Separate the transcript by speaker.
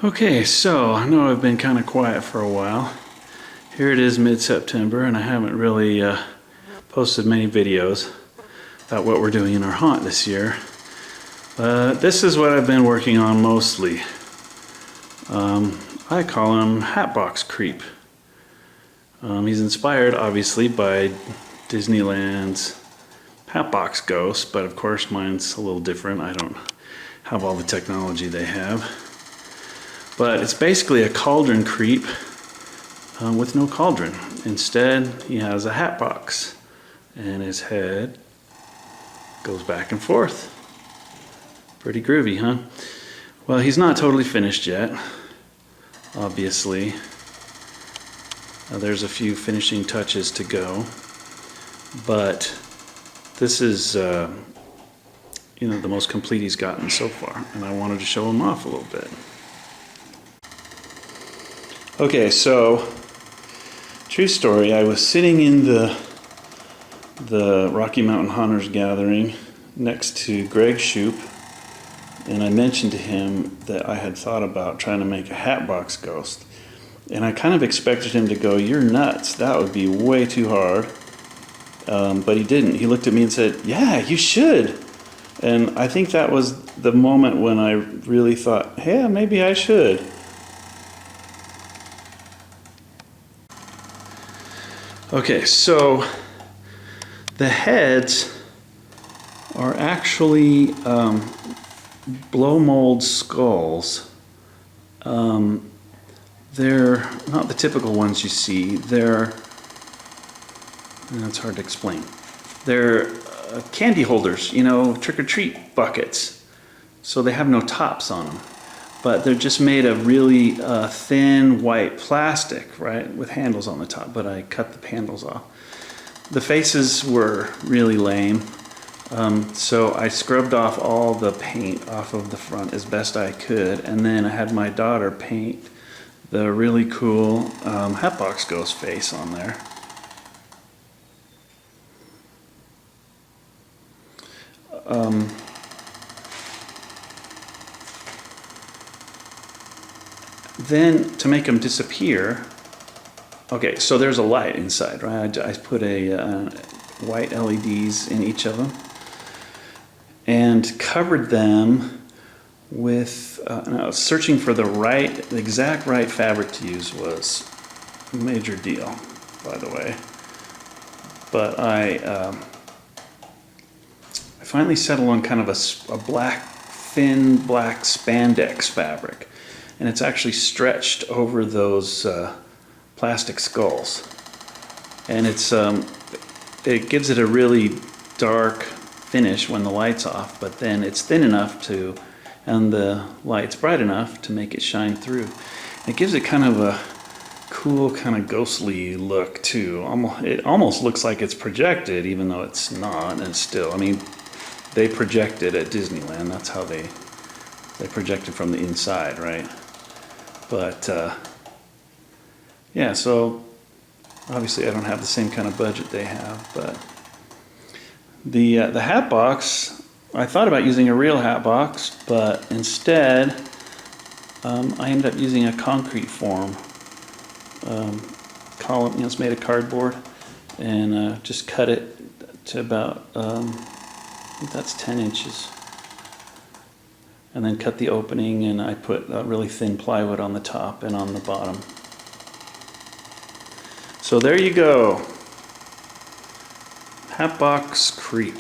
Speaker 1: Okay, so I know I've been kind of quiet for a while. Here it is mid-September and I haven't really posted many videos about what we're doing in our haunt this year. This is what I've been working on mostly. I call him Hatbox Creep. He's inspired obviously by Disneyland's Hatbox Ghost, but of course mine's a little different. I don't have all the technology they have. But it's basically a Cauldron Creep with no cauldron. Instead, he has a hat box and his head goes back and forth. Pretty groovy, huh? Well, he's not totally finished yet, obviously. There's a few finishing touches to go, but this is the most complete he's gotten so far, and I wanted to show him off a little bit. Okay, so true story, I was sitting in the Rocky Mountain Haunters gathering next to Greg Shoup, and I mentioned to him that I had thought about trying to make a Hatbox Ghost. And I kind of expected him to go, "You're nuts, that would be way too hard." But he didn't. He looked at me and said, "Yeah, you should." And I think that was the moment when I really thought, "Yeah, maybe I should." Okay, so the heads are actually blow mold skulls. They're not the typical ones you see. It's hard to explain. They're candy holders, trick-or-treat buckets. So they have no tops on them. But they're just made of really thin white plastic, right, with handles on the top, but I cut the handles off. The faces were really lame, so I scrubbed off all the paint off of the front as best I could, and then I had my daughter paint the really cool Hatbox Ghost face on there. Then, to make them disappear, okay, so there's a light inside, right? I put a white LEDs in each of them and covered them with, I was searching for the exact right fabric to use was a major deal, by the way. But I finally settled on kind of a thin black spandex fabric. And it's actually stretched over those plastic skulls. And it gives it a really dark finish when the light's off, but then it's thin enough and the light's bright enough to make it shine through. It gives it kind of a cool, kind of ghostly look too. It almost looks like it's projected, even though it's not, and still, they projected at Disneyland. That's how they projected from the inside, right? But yeah, so obviously I don't have the same kind of budget they have, but the hat box, I thought about using a real hat box, but instead I ended up using a concrete form column. It's made of cardboard, and just cut it to about I think that's 10 inches. And then cut the opening, and I put really thin plywood on the top and on the bottom. So there you go. Hatbox Creep.